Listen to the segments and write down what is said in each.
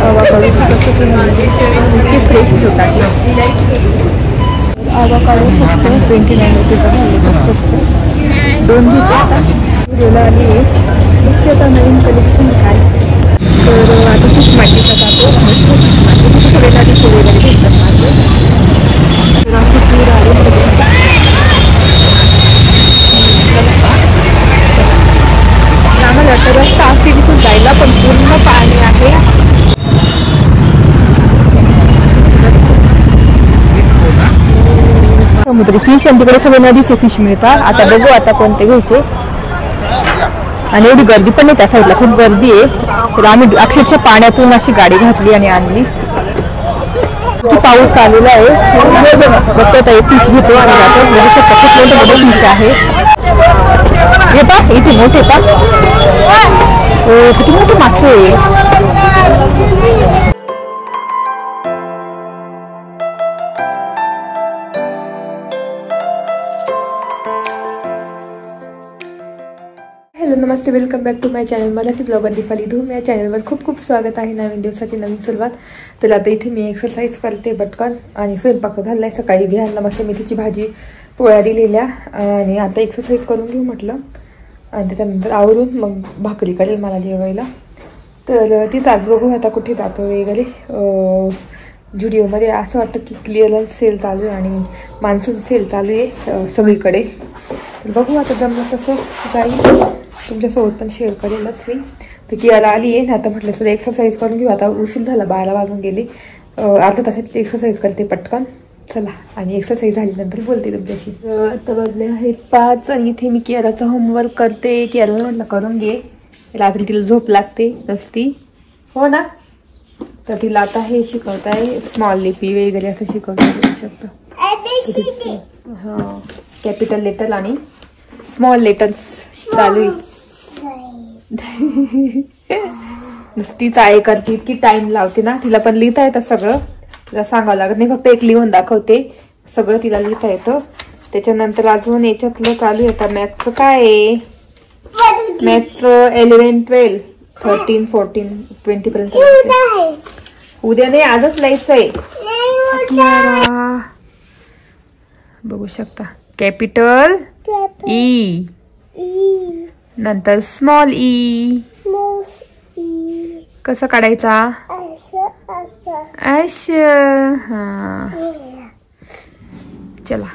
आवाकाडू इतके फ्रेश ठेवतात. आवाकाडू फक्त 29 रुपये स्वस्त. 2 घेतो आता. गेला आली आहे इतके आता नवीन कलेक्शन काय. तर आता खूप माहितीचा जातो मस्त सगळ्यांना आधी वगैरे भेटतात माझे. तर असं पूर आले आम्हाला वाटतं रस्ता असेल तिथून जायला पण पूर्ण पाणी आहे. समुद्री फिश आणि तिकडे सगळे नदीचे फिश मिळतात. आता बघू आता कोणते घ्यायचे. आणि एवढी गर्दी पण नाही त्या साईडला खूप गर्दी आहे. तर आम्ही अक्षरशः पाण्यातून अशी गाडी घातली आणि आणली. पाऊस आलेला आहे बघतो फिश घेतो आणि जातो. बघू शकता खूप मोठे मोठे फिश आहे. हे पा इथे मोठे पा किती मोठे मासे आहे. हॅलो नमस्ते, welcome back to my channel Marathi blogger Deepali Dhoom. या चॅनलवर खूप खूप स्वागत आहे. नवीन दिवसाची नवीन सुरुवात. तर आता इथे मी एक्सरसाइज करते पटकन आणि स्वयंपाक झाला आहे. सकाळी घ्यायला मस्त मेथीची भाजी पोळ्या दिलेल्या आणि आता एक्सरसाइज करून घेऊ म्हटलं आणि त्याच्यानंतर आवरून मग भाकरी करेल मला जेवायला. तर तीच आज बघू आता कुठे जातो वगैरे. जुडिओमध्ये असं वाटतं की क्लिअरन्स सेल चालू आहे आणि मान्सून सेल चालू आहे सगळीकडे. तर बघू आता जमलं तसं जाईल, तुमच्यासोबत पण शेअर करेलच मी. तर कियाला आली आहे ना, आता म्हटलं तर एक्सरसाइज करून घेऊ. आता उशीर झाला, 12 वाजून गेले. अर्धा तासाची एक्सरसाइज करते पटकन. चला आणि एक्सरसाइज झाल्यानंतर बोलते तुमच्याशी. आता वाजले आहेत 5 आणि इथे मी कियाराचं होमवर्क करते. कियाला म्हटलं करून घे, रात्री तिला झोप लागते नसती हो ना. तर तिला आता हे शिकवत आहे स्मॉल लिपी वगैरे असं शिकवता येऊ शकतं. हां, कॅपिटल लेटर आणि स्मॉल लेटर्स चालू आहे. नुसतीच आहे करते, इतकी टाइम लावते ना. तिला पण लिहिता येतं सगळं, तिला सांगावं लागत नाही, फक्त एक लिहून दाखवते. सगळं तिला लिहिता येतं. त्याच्यानंतर अजून याच्यातलं चालू येतं मॅथचं. काय आहे मॅथचं 11, 12, 13, 14, 20 पर्यंत. उद्या नाही, आजच लिहायचं आहे. बघू शकता कॅपिटल ई, नंतर स्मॉल ई. कसं काढायचा ऐश. हा चला.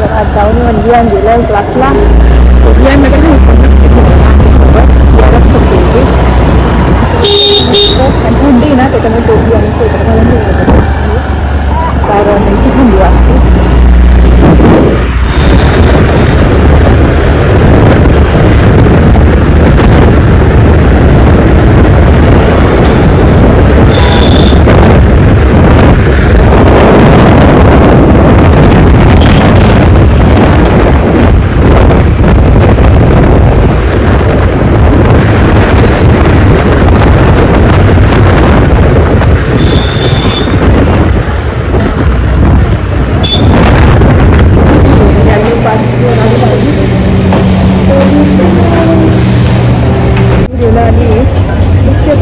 आज जाऊन लिहान गेलं क्लासला. लिहान थंडी ना, त्याच्यामुळे टोपी आणि स्वेटर घालून गेलं कारण इथे थंडी वाजते.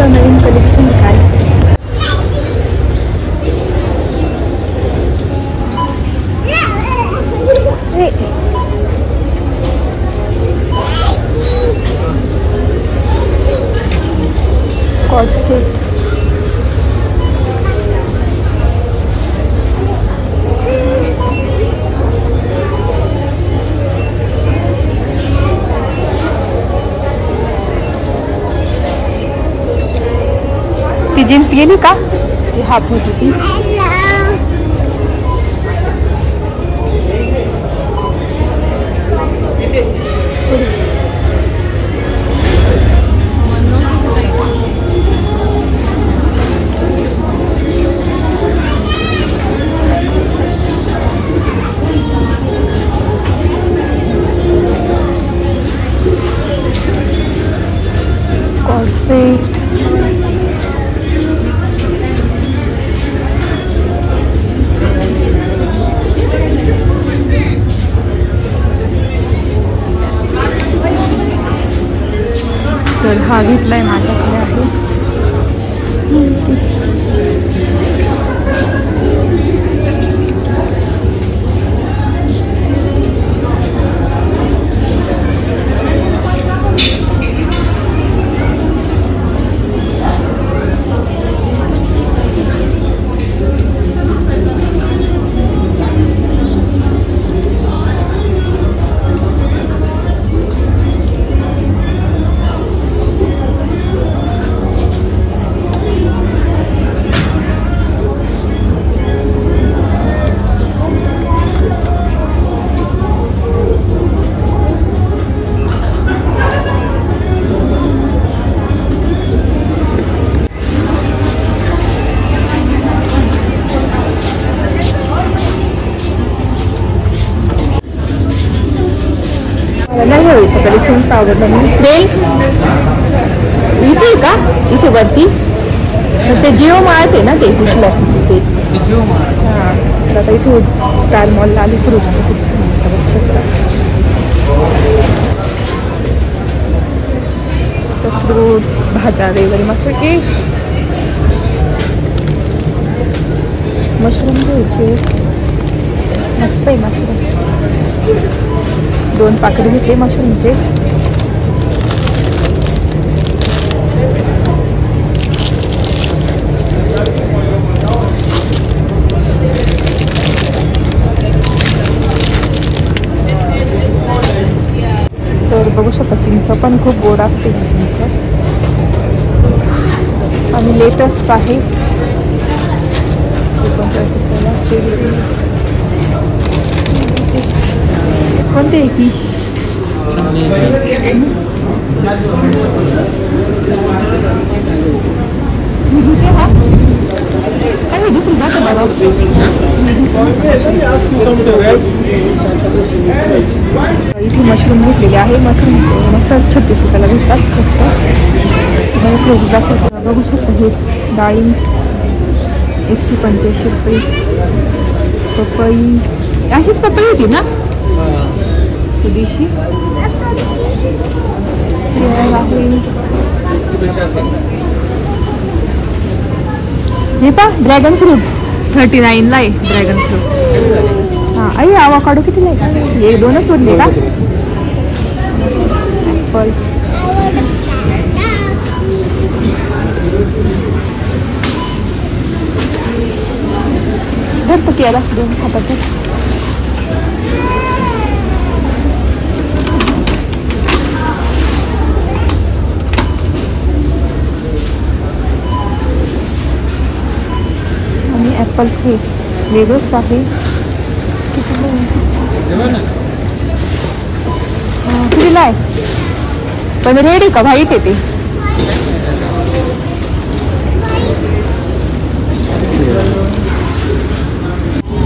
नवीन कलेक्शन काय. कॉट सेट ती जीन्स गेली का, ती हाफ होती ती. कॉर्सेट तर हा घेतलाय माझ्याकडे आहे. नाही व्हायचं कलेक्शन्स आवडलं मी. फ्रेंड्स इथे का इथे वरती ते जिओ मार्ट आहे ना ते तिथलं ते हां. तर आता इथे स्टार मॉलला आली फ्रूट्स खूप छान बघू शकता. तर फ्रूट्स भाज्या वगैरे मस्त की मशरूम घ्यायचे मस्त आहे मशरूम. 2 पाकिट घेतले मशरूमचे. तर बघू शकता चिंच पण खूप गोड असते चिंच. आणि लेटेस्ट आहे कोणते फिश दुसरी जातं बघा. इथे मशरूम घेतलेले आहे. मशरूम मस्त 36 रुपयाला भेटतात स्वस्त. फ्रूट दाखवतो बघू शकता. हे डाळिंब 185 रुपये. पपई अशीच पपई होती ना दिवशी आहे. हे पा ड्रॅगन फ्रूट 39 ला आहे. ड्रॅगन फ्रूट हां. आई आवाकाडो कितीला आहे? हे 2च उरले का? ॲपल भरतो की याला 2 हातात. आणि ॲपल्स हे वेगळंच आहे. कितीला आहे पण रेड आहे का व्हाईट आहे ते?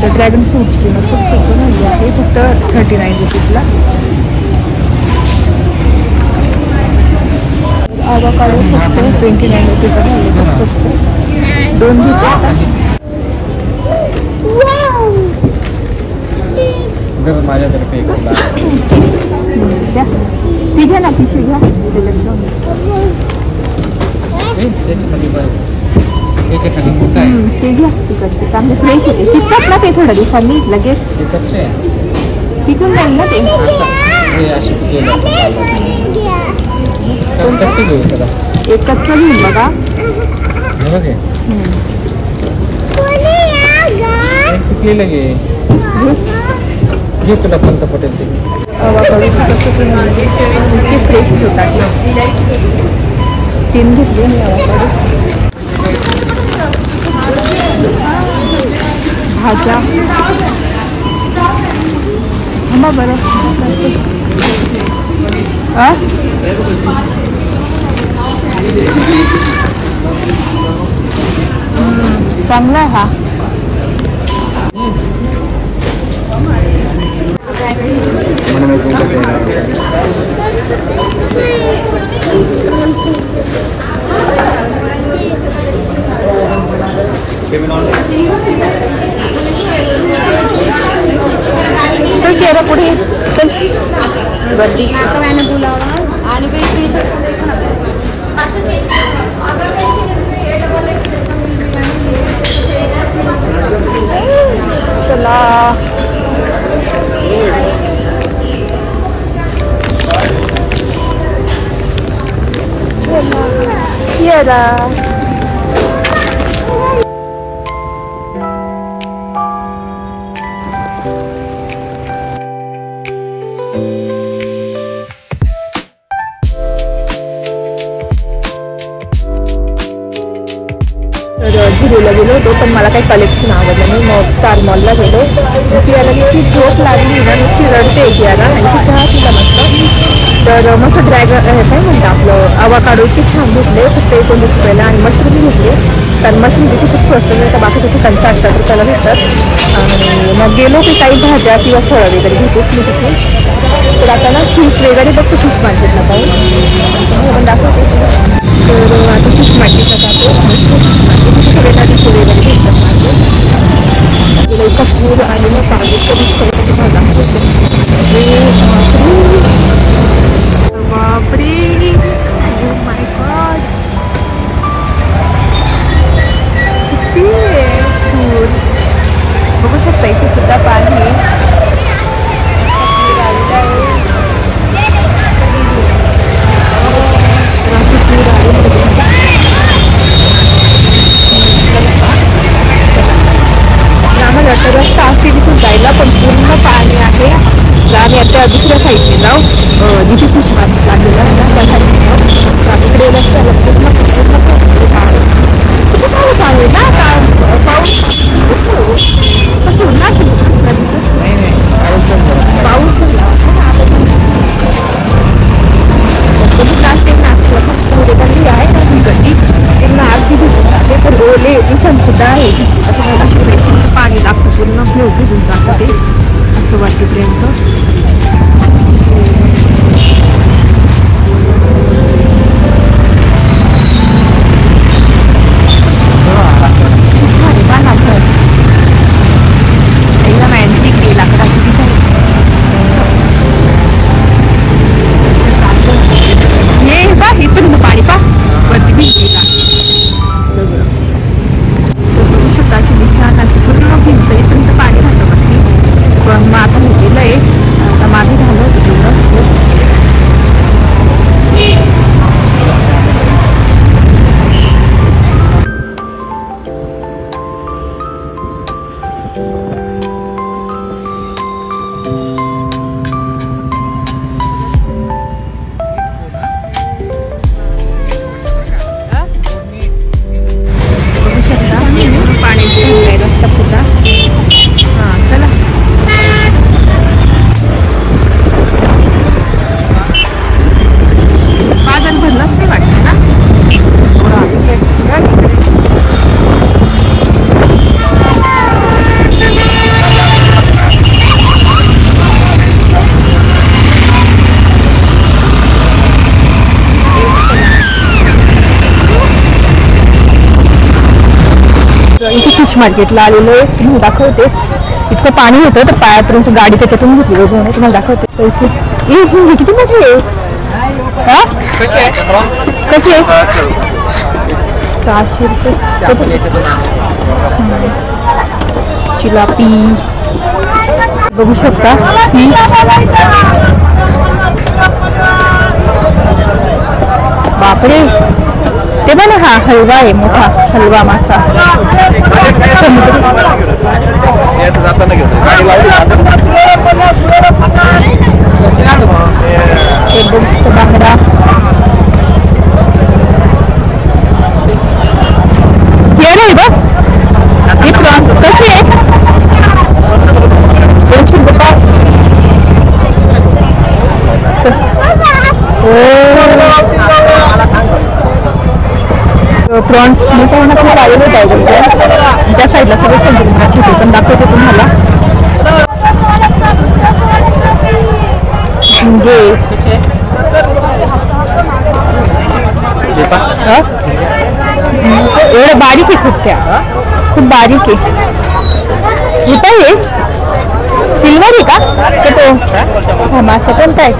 तर ड्रॅगन फ्रूटची किंमत खूप स्वस्त झाली आहे. फक्त 39 रुपीजला. आवाकाडो फक्त 29 रुपीजला झाले. खूप स्वस्त. 2 घेतले माझ्यातर्फे द्या. ती घ्या ना पिशवी घ्या त्याच्यात ठेवून. ते घ्या तिकडचे चांगले फ्रेश होते. पिकतात ना ते थोड्या दिवसांनी लगेच पिकून जाईल ना ते. एक कच्चा घेऊन बघा. घे तुला कोणतं पटेल ते. फ्रेश होतात. 3 घेतले मी आवाकाडो. भाज्या थांबा बरं. चांगला आहे हा. चल केरा पुढे चल गर्दी. मैंने बोला और चला येरा झुरूला गेलो होतो पण मला काही कलेक्शन आवडलं नाही. मग स्टार मॉलला गेलो. कियाला इतकी झोप लागली ना, नुसती रडते कियाला आणि ती चहा पिला मस्त. तर मस्त ड्रॅगन काय म्हणतं आपलं अवाकाडो इतके छान घेतले फक्त 19 रुपयाला आणि मशरूम घेतले. कारण मशरूम तिथे खूप स्वस्त मिळतं, बाकी तिथे 65-60 रुपयाला भेटतात. आणि मग गेलो की काही भाज्या किंवा फळं वगैरे घेतोच मी तिथे. तर आता ना फिश वगैरे बघतो फिश मार्केटला पाहून पण दाखवते. तर आता फिश मार्केटला जातो. सगळे नदीचे वगैरे भेटतात माझे कपूर आणि मग काजू कधीच बापरे माय गॉड किती पूर बघू शकता. इथे सुद्धा पाणी आम्हाला वाटतं रस्ता असेल तिथून जायला पण पूर्ण पाणी आहे. तर आम्ही आता दुसऱ्या साईडने जाऊ जिथे फिश मार्केट लागलेलं आहे ना त्या साईडने जाऊ. इकडे रस्त्याला पूर्ण पाणी ना पाऊस कसं होणार पाऊस पूर्ण आहे ना ही गड्डी त्यांना अगदी भिजून जाते. पण ओले दिसण सुद्धा आहे असं मला दाखवते. पाणी लागतं पूर्ण फ्लो भिजून जातं ते असं वाटेपर्यंत. एकदम अँटिक आहे लाकडाची डिझाईन. हे बा इथून पाणी पा वरती भिंतीला बघू शकता. अशी निशाण अशी पूर्ण भिंत इथून पाणी राहतं वरती. पण मग आता हे गेलं आहे आता मागे झालं होतं तेवढं. इथे फिश मार्केटला आलेलो आहे. तुम्ही दाखवतेस इतकं पाणी होतं तर पायापर्यंत गाडी त्याच्यातून घेतली बघून तुम्हाला दाखवते. तर इथे हे झिंगे किती मोठी आहे. कशी आहे 600 रुपये. चिलापी बघू शकता. फिश बापरे ते पण हा हलवा आहे मोठा हलवा मासा. बांगडा आहे बघ. ही प्रॉन्स कशी आहे 200 रुपये. प्रॉन्स मोठ्या खूप आलेले पाहिजे. त्या साईडला सगळे समुद्राचे ते पण दाखवते तुम्हाला. झिंगे एवढं बारीक आहे खूप. त्या खूप बारीक आहे. हे काय आहे सिल्वर आहे का तो हा मासा कोणता आहे.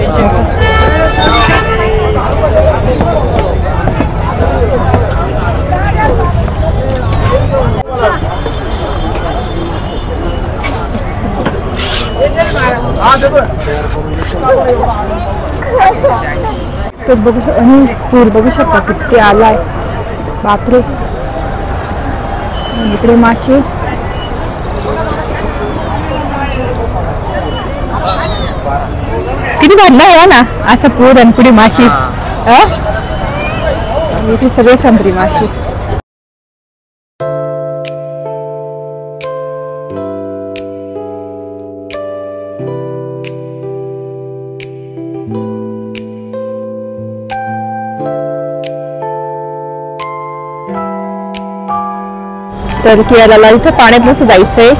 तर बघू आणि पूर बघू शकता किती आलाय, बापरे. इकडे मासे, किती भरला आहे ना असं पूर आणि पुढे माशी. इथे सगळे संत्री माशी. तर केरळला इथं पाण्यात नसं जायचंय.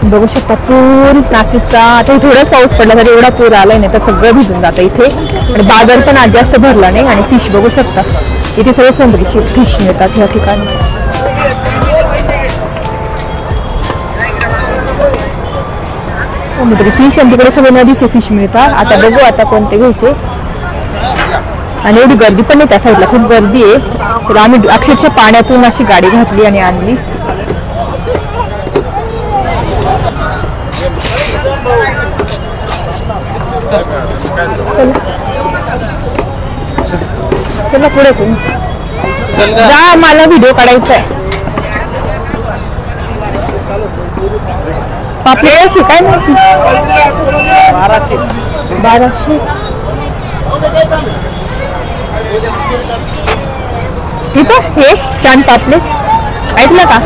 बघू शकता पूर नाशिकचा. आता थोडाच पाऊस पडला तरी एवढा पूर आलाय, नाही तर सगळं भिजून जातं इथे. आणि बाजार पण आज जास्त भरला नाही. आणि फिश बघू शकता इथे सगळे समुद्राचे फिश मिळतात या ठिकाणी. समुद्री फिश आणि तिकडे सगळे नदीचे फिश मिळतात. आता बघू आता कोणते घ्यायचे. आणि एवढी गर्दी पण नाही त्या साईडला, खूप गर्दी आहे. तर आम्ही अक्षरशः पाण्यातून अशी गाडी घातली आणि आणली. चला पुढे तुम्ही जा, मला व्हिडिओ काढायचा आहे. पापलेट कशी काय माहिती? 1200. हे छान पापलेट ऐकलं का?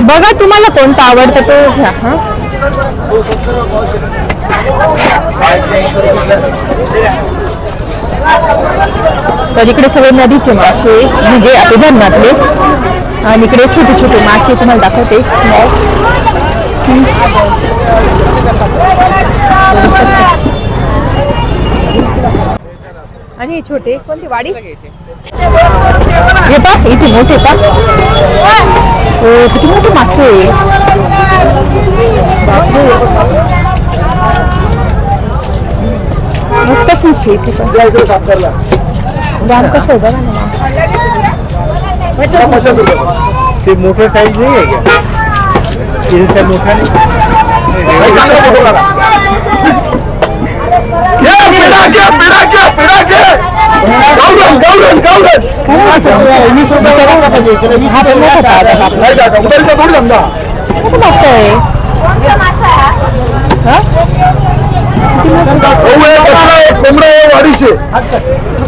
बघा तुम्हाला कोणता आवडतं तो घ्या. तर इकडे सगळे नदीचे मासे म्हणजे आपले धरणातले. आणि इकडे छोटे छोटे मासे तुम्हाला दाखवते. Small fish. आणि हे छोटे कोणते वाडी हे पा इथे मोठे पा. किती मोठे मासे. मस्त फिश आहे इथे. दाम कसं आहे बघा ना. ते मोठे साईज नाही आहे का? हे मोठा नाही. कोंबडा वाडीशे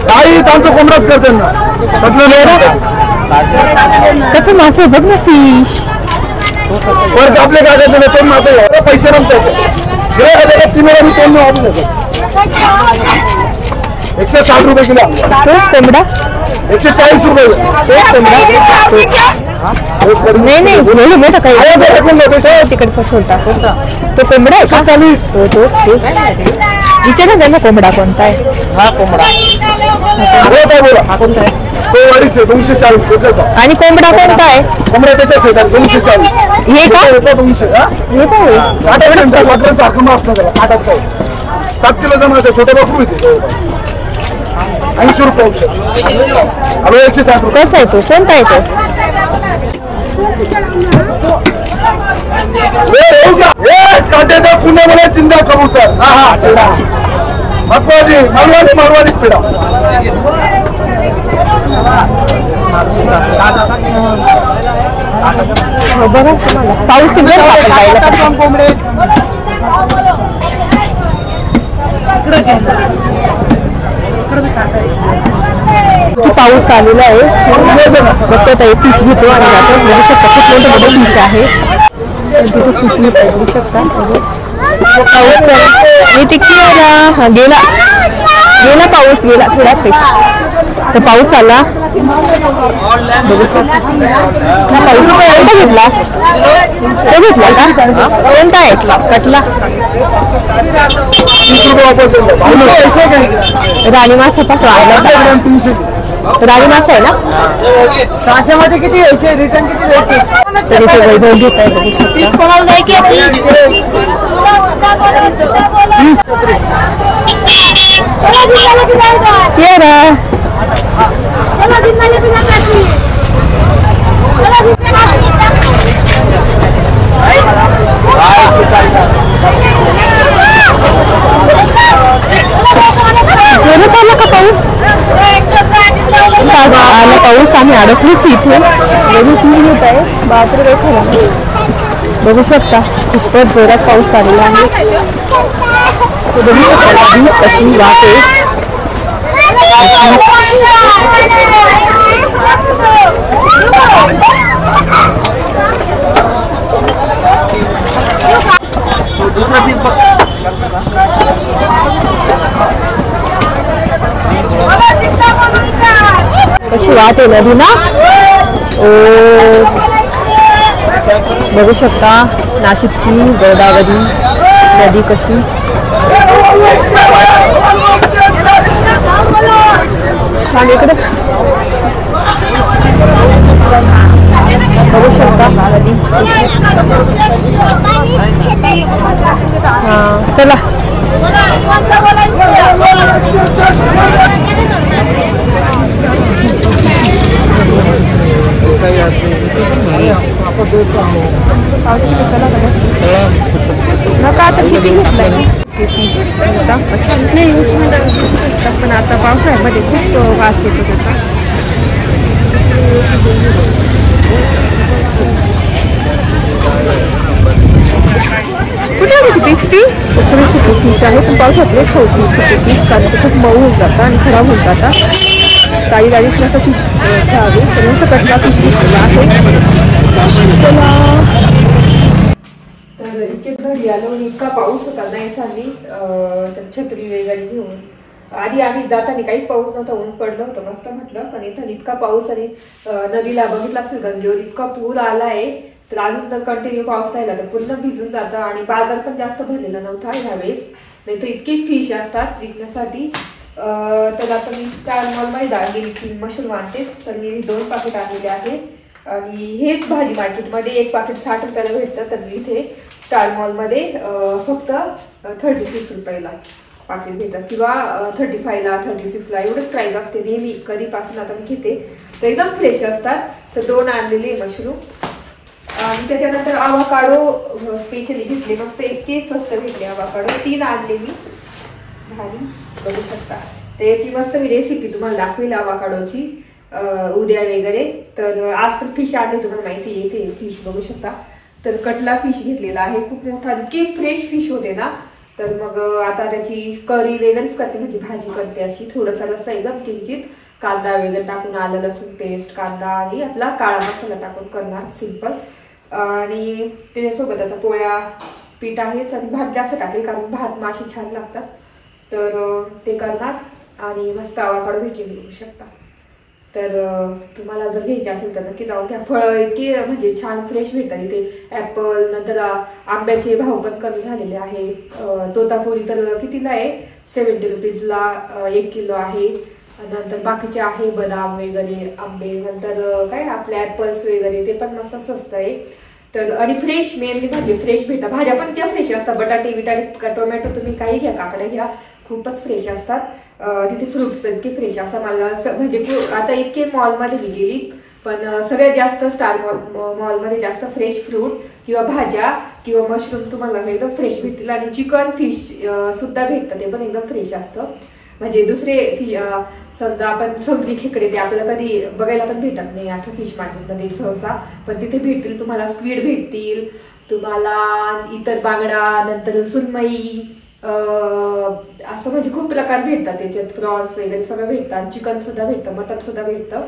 काही तांतो कोंबडाच करते ना. कसं मासे बघ ना फिश. वर आपले काय करते पण मासे पैसे रमतात. 160 रुपये किलो. कोंबडा 140 रुपये. नाही मोठा काही तिकडचा छोटा तो कोंबडा आहे. 140. विचारा त्यांना कोंबडा कोणता आहे. हा कोंबडा बोला. हा कोणता आहे? तो वाडीच आहे 240 रुपये. आणि कोंबडा कोणता आहे? कोंबडा त्याच्याच आहे 240. हे का 200. हे काय आठ 7 किलो जमा छोटे बकरू येते 80 रुपये. हॅलो 160 रुपये. कसा आहे तो? कोणता आहे तो? काट्याचा पुण्या मला चिंता कबूतर. मारवाडी पेढा. बघा पाऊस कोंबडे. पाऊस आलेला आहे. बघतो आता फिश घेतो आणि जातो. बघू शकता खूप मोठे मोठे फिश आहे. तिथे फिश बघू शकता. पाऊस गेला पाऊस गेला थोडाच आहे. तर पाऊस आला. बघू शकता पाऊस कोणता घेतला? तो घेतला का? कोणता आहे? कटला. राणी मासा पाठवा. राणी मासा आहे ना. सहाशेमध्ये किती घ्यायचे? रिटर्न किती घ्यायचे? तरी ते वैभव घेत आहे. बघू शकता. अडकलीच इथे घेत आहे. बापरे खरं बघू शकता खूपच जोरात पाऊस चाललेला आहे. बघू शकता नदी कशी वाहते. कशी वाहते नदी ना. बघू शकता नाशिकची गोदावरी नदी कशी. छान इकडे बघू शकता नदी. हा चला नका आता किती घेतलाय नाही पण आता पावसाळ्यामध्ये खूप वास येतो त्याचा. कुठे होती पिशवी सगळी सुकी फिश आहे पण पावसातले ठेवती सुकी फिश कारण ते खूप मऊ होऊन जातं आणि खराब होऊन जातात. काही गाडीच नसं फिश घ्यावी तर सकटला फिश घेतलेला आहे. चला तर इतके घरी आलो आणि इतका पाऊस होता नाही चालली तर छत्री वगैरे घेऊन. आधी आम्ही जाताना काहीच पाऊस नव्हता ऊन पडलं होतं मस्त म्हटलं पण इथं इतका पाऊस आणि नदीला बघितला असेल गंगेवर इतका पूर आलाय तर अजून जर कंटिन्यू पाऊस राहिला तर पूर्ण भिजून जातं. आणि बाजार पण जास्त भरलेला नव्हता ह्यावेळेस नाही तर इतकी फिश असतात विकण्यासाठी. तर आता मी स्टार मॉलमध्ये गेली मशरूम आणतेच तर मी 2 पाकिट आणलेले आहेत आणि हेच भाजी मार्केटमध्ये 1 पाकिट 60 रुपयाला भेटतं तर मी इथे स्टार मॉलमध्ये फक्त 36 रुपयाला पाकिट भेटतात किंवा 35ला 36ला एवढंच प्राइस असते नेहमी कधीपासून आता मी घेते. तर एकदम फ्रेश असतात. तर 2 आणलेले मशरूम आणि त्याच्यानंतर आवाकाडो स्पेशली घेतले मस्त इतके स्वस्त भेटले आवाकाडो 3 आणले मी भारी बघू शकता. तर याची मस्त मी रेसिपी तुम्हाला दाखवेल आवाकाडोची उद्या वगैरे. तर आज पण फिश आणले तुम्हाला माहिती येते फिश बघू शकता. तर कटला फिश घेतलेला आहे खूप मोठा इतके फ्रेश फिश होते ना. तर मग आता त्याची करी वगैरेच करते म्हणजे भाजी करते अशी थोडासा रस्सा एकदम किंचित कांदा वगैरे टाकून आलं लसूण पेस्ट कांदा आणि आपला काळा मसाला टाकून करणार सिंपल. आणि त्याच्यासोबत आता पोळ्या पीठ आहेच आणि भात जास्त टाकेल कारण भात माशी छान लागतात. तर ते करणार आणि मस्त आवाकाडो भेटले बघू शकता. तर तुम्हाला जर घ्यायचे असेल तर नक्की जाऊन घ्या. फळं इतके म्हणजे छान फ्रेश भेटतात इथे. ऍपल नंतर आंब्याचे भाव पण कमी झालेले आहे. तोतापुरी तर कितीला आहे 70 रुपीजला 1 किलो आहे. नंतर बाकीचे आहे बदाम वगैरे आंबे नंतर काय आपले ऍपल्स वगैरे ते पण मस्त स्वस्त आहे. तर आणि फ्रेश मेनली म्हणजे फ्रेश भेटतात. भाज्या पण त्या फ्रेश असतात. बटाटे बिटाटे टोमॅटो तुम्ही काही घ्या काकड्या घ्या खूपच फ्रेश असतात. तिथे फ्रुट्स इतके फ्रेश असतात. मला म्हणजे आता इतके मॉलमध्ये मी गेली पण सगळ्यात जास्त स्टार मॉलमध्ये जास्त फ्रेश फ्रूट किंवा भाज्या किंवा मशरूम तुम्हाला एकदम फ्रेश भेटतील. आणि चिकन फिश सुद्धा भेटतं ते पण एकदम फ्रेश असतं. म्हणजे दुसरे समजा आपण समुद्री खेकडे ते आपल्याला कधी बघायला पण भेटत नाही असं फिश मार्केटमध्ये सहसा पण तिथे भेटतील तुम्हाला. स्क्विड भेटतील तुम्हाला इतर बांगडा नंतर सुरमई असं म्हणजे खूप प्रकार भेटतात त्याच्यात. प्रॉन्स वगैरे सगळं भेटतात. चिकन सुद्धा भेटतं मटन सुद्धा भेटतं.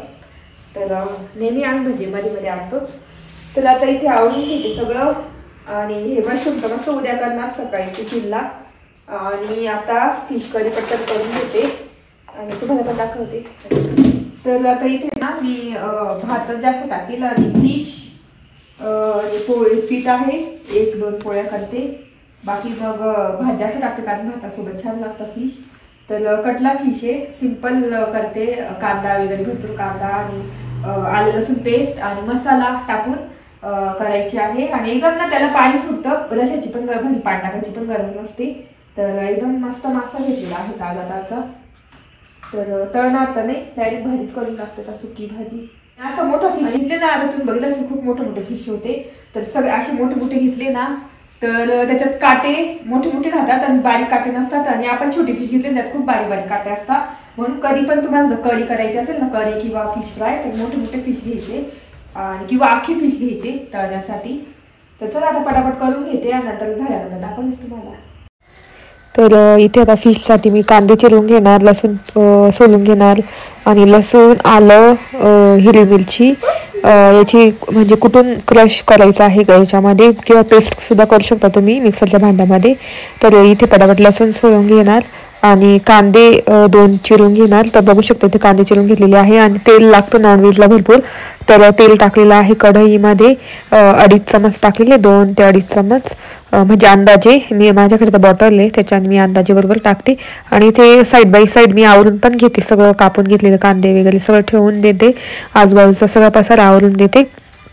तर नेहमी आम्ही म्हणजे मध्ये मध्ये आणतोच. तर आता इथे आवडून घेते सगळं. आणि हे मशरूम तर मस्त उद्या करणार सकाळी टिफिनला. आणि आता फिश करी पटकन करून घेते आणि तुम्हाला पण दाखवते. तर आता इथे ना मी भात जास्त टाकेल आणि फिश पोळी पीठ आहे 1-2 पोळ्या करते. बाकी मग भात जास्त टाकते कारण भातासोबत छान लागतं फिश. तर कटला फिश आहे सिंपल करते. कांदा वगैरे भरपूर कांदा आणि आलं लसूण पेस्ट आणि मसाला टाकून करायची आहे. आणि एकदम ना त्याला पाणी सुटतं रशाची पण भाजी पाणी टाकायची पण गरज नसते. तर एकदम मस्त मासा घेतलेला आहे ताजा ताजा. तर तळणार तर नाही डायरेक्ट भाजीच करून टाकते का सुकी भाजी. असं मोठं फिश घेतले ना आता तुम्ही बघितलं खूप मोठे मोठे फिश होते. तर सगळे असे मोठे मोठे घेतले ना तर त्याच्यात काटे मोठे मोठे राहतात आणि बारीक काटे नसतात, आणि आपण छोटी फिश घेतली त्यात खूप बारीक बारीक काटे असतात. म्हणून कधी पण तुम्हाला जर करी करायची असेल ना, करी किंवा फिश फ्राय, तर मोठे मोठे फिश घ्यायचे आणि किंवा अख्खे फिश घ्यायचे तळण्यासाठी. तर चला आता पटापट करून घेते आणि नंतर झाल्यानंतर दाखवतेच तुम्हाला. तर इथे आता फिशसाठी मी कांदे चिरून घेणार, लसूण सोलून घेणार आणि लसूण, आलं, हिरवी मिरची याची म्हणजे कुठून क्रश करायचं आहे याच्यामध्ये, किंवा पेस्ट सुद्धा करू शकता तुम्ही मिक्सरच्या भांड्यामध्ये. तर इथे पटापट लसूण सोलून घेणार आणि कांदे 2 चिरून घेणार. तर बघू शकता इथे कांदे चिरून घेतलेले आहे. आणि तेल लागतं नॉनव्हेजला भरपूर, तर तेल टाकलेलं आहे कढईमध्ये 2.5 चमच टाकलेले, 2 ते 2.5 चमच म्हणजे अंदाजे. मी माझ्याकडे तर बॉटल आहे त्याच्याने मी अंदाजे बरोबर टाकते. आणि ते साईड बाय साईड मी आवरून पण घेते, सगळं कापून घेतलेलं कांदे वगैरे सगळं ठेवून देते, आजूबाजूचा सगळा पसारा आवरून देते.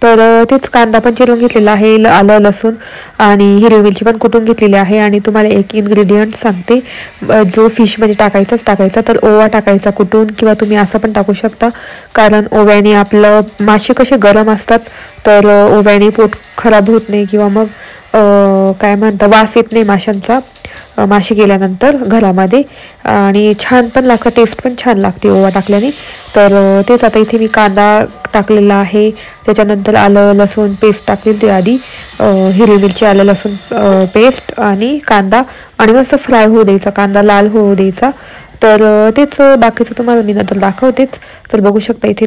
तर तेच कांदा पण चिरून घेतलेला आहे, आलं, लसूण आणि हिरवी मिरची पण कुटून घेतलेली आहे. आणि तुम्हाला एक इन्ग्रेडियंट सांगते जो फिशमध्ये टाकायचा, तर ओवा टाकायचा कुटून, किंवा तुम्ही असं पण टाकू शकता, कारण ओव्याने आपलं मासे कसे गरम असतात, तर ओव्याने पोट खराब होत नाही, किंवा मग काय म्हणता वास येत नाही माशांचा मासे गेल्यानंतर घरामध्ये, आणि छान पण लागतं, टेस्ट पण छान लागते ओवा टाकल्याने. तर तेच आता इथे मी कांदा टाकलेला आहे, त्याच्यानंतर आलं लसूण पेस्ट टाकलेली ती आधी, हिरवी मिरची आलं लसूण पेस्ट आणि कांदा, आणि मस्त फ्राय होऊ द्यायचा, कांदा लाल होऊ द्यायचा. तर तेच बाकीचं तुम्हाला मी नंतर दाखवतेच. तर बघू शकता इथे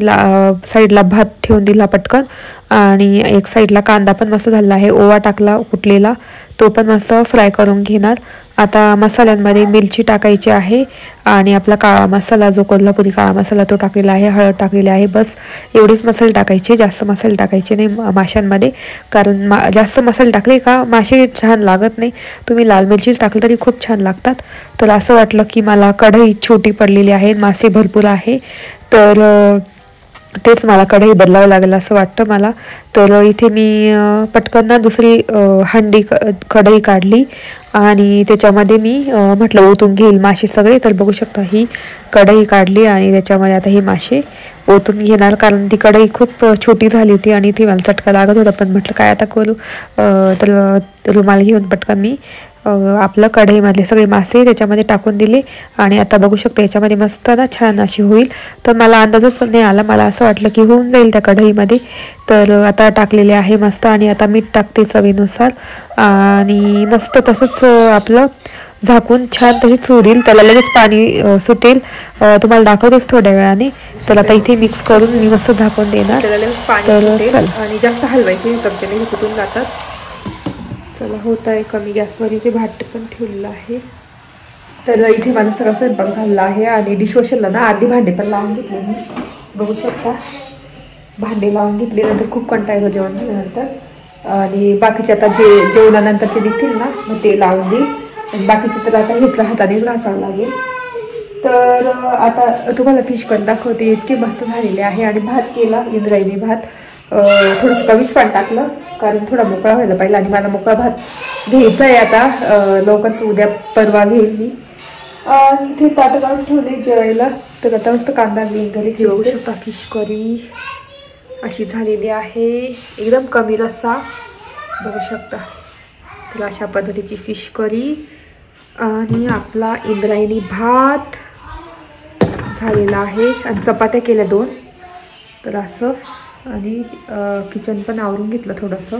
साईडला भात ठेवून दिला पटकन, आणि एक साईडला कांदा पण मस्त झालेला आहे, ओवा टाकला कुटलेला, तो पण मस्त फ्राय करून घेणार. आता मसाल्यांमध्ये मिरची टाकायची आहे, आणि आपला काळा मसाला जो कोल्हापुरी काळा मसाला तो टाकलेला आहे, हळद टाकलेली आहे, बस एवढेच मसाले टाकायचे, जास्त मसाले टाकायचे नाही माशांमध्ये, कारण जास्त मसाले टाकले का मासे छान लागत नाही. तुम्ही लाल मिरचीच टाकली तरी खूप छान लागतात. तर असं वाटलं की मला कढई छोटी पडलेली आहे, मासे भरपूर आहे, तर तेच मला कढई बदलावं लागेल असं वाटतं मला. तर इथे मी पटकन ना दुसरी कढई काढली, आणि त्याच्यामध्ये मी म्हटलं ओतून घेईल मासे सगळे. तर बघू शकता ही कढई काढली, आणि त्याच्यामध्ये आता हे मासे ओतून घेणार, कारण ती कढई खूप छोटी झाली होती आणि ती मला चटका लागत होता. पण म्हटलं काय आता करू, तर रुमाल घेऊन पटकन मी आपलं कढईमधले सगळे मासे त्याच्यामध्ये टाकून दिले. आणि आता बघू शकता याच्यामध्ये मस्त ना छान अशी होईल. तर मला अंदाजच नाही आला, मला असं वाटलं की होऊन जाईल त्या कढईमध्ये. तर आता टाकलेले आहे मस्त, आणि आता मीठ टाकते चवीनुसार, आणि मस्त तसंच आपलं झाकून छान तशीच होईल, त्याला लगेच पाणी सुटेल, तुम्हाला दाखवतेच थोड्या वेळाने. तर आता इथे मिक्स करून मी मस्त झाकून देणार. तर चल, आणि जास्त हलवायचे चमच्याने कुठून जातात. चला होत आहे कमी गॅसवर, इथे भात पण ठेवलेलं आहे. तर इथे माझा सगळा स्वयंपाक झालेला आहे, आणि डिशवॉशरला ना अर्धी भांडे पण लावून घेतले मी, बघू शकता भांडे लावून घेतले. नंतर खूप कंटाळा येतो जेवण झाल्यानंतर, आणि बाकीचे आता जे जेवणानंतरचे निघतील ना मग ते लावून देईल, आणि बाकीचे तर आता घेतलं हातानेच घासावं लागेल. तर आता तुम्हाला फिश कट दाखवते, इतके मस्त झालेले आहे. आणि भात केला इंद्रायणी भात, थोडंसं कमीच पाणी टाकलं कारण थोडा मोकळा व्हायला पाहिजे, आणि मला मोकळा भात घ्यायचा आहे आता लवकरच, उद्या परवा घेईल मी. आणि इथे ताटं काढून ठेवले जेवायला. तर आता मस्त कांदा घरी जेवू शकता. फिश करी अशी झालेली आहे, एकदम कमी रस्सा, बघू शकता. तर अशा पद्धतीची फिश करी, आणि आपला इंद्रायणी भात झालेला आहे, आणि चपात्या केल्या 2. तर असं, आणि किचन पण आवरून घेतलं थोडंसं.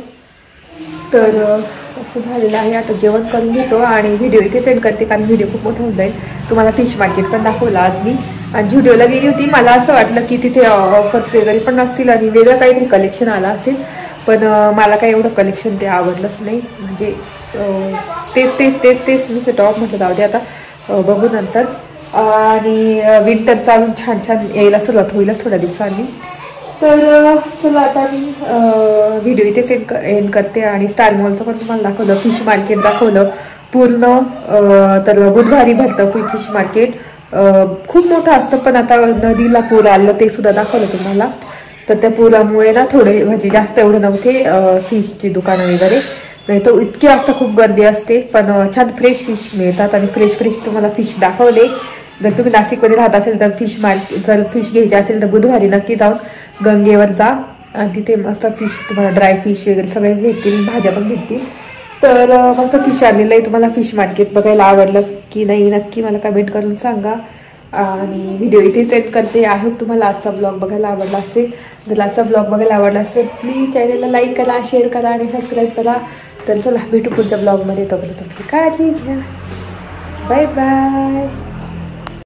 तर असं झालेलं आहे. आता जेवण करून घेतो, आणि व्हिडिओ इथे सेंड करते, कारण व्हिडिओ खूप मोठा होऊन जाईल. तुम्हाला फिश मार्केट पण दाखवलं आज मी, आणि झुडिओला गेली होती. मला असं वाटलं की तिथे ऑफर्स वगैरे पण असतील, आणि वेगळं काहीतरी कलेक्शन आलं असेल, पण मला काही एवढं कलेक्शन ते आवडलंच नाही. म्हणजे तेच मी टॉप म्हटलं जाऊ दे आता बघू नंतर. आणि विंटर चालून छान छान यायला सुरुवात होईलच थोड्या दिवसांनी. तर चला आता मी व्हिडिओ इथेच एंड करते, आणि स्टार मॉलचं पण तुम्हाला दाखवलं, फिश मार्केट दाखवलं पूर्ण. तर बुधवारी भरतं फिश मार्केट, खूप मोठं असतं, पण आता नदीला पूर आलं ते सुद्धा दाखवलं तुम्हाला. तर त्या पुरामुळे ना थोडे म्हणजे जास्त एवढं नव्हते फिशची दुकानं वगैरे, नाही तर इतके असतं, खूप गर्दी असते. पण छान फ्रेश फिश मिळतात, आणि फ्रेश तुम्हाला फिश दाखवले. जर तुम्ही नाशिकमध्ये राहत असेल तर फिश मार्केट, जर फिश घ्यायची असेल तर बुधवारी नक्की जाऊन गंगेवर जा, आणि तिथे मस्त फिश तुम्हाला ड्राय फिश वगैरे सगळे भेटतील, भाज्या पण भेटतील. तर मस्त फिश आणलेलं आहे. तुम्हाला फिश मार्केट बघायला आवडलं की नाही नक्की मला कमेंट करून सांगा. आणि व्हिडिओ इथेच एंड करते. आय होप तुम्हाला आजचा ब्लॉग बघायला आवडला असेल. जर आजचा ब्लॉग बघायला आवडला असेल प्लीज चॅनलला लाईक करा, शेअर करा आणि सबस्क्राईब करा. तर चला भेटू पुढच्या ब्लॉगमध्ये. तोपर्यंत तुमची काळजी घ्या. Bye bye.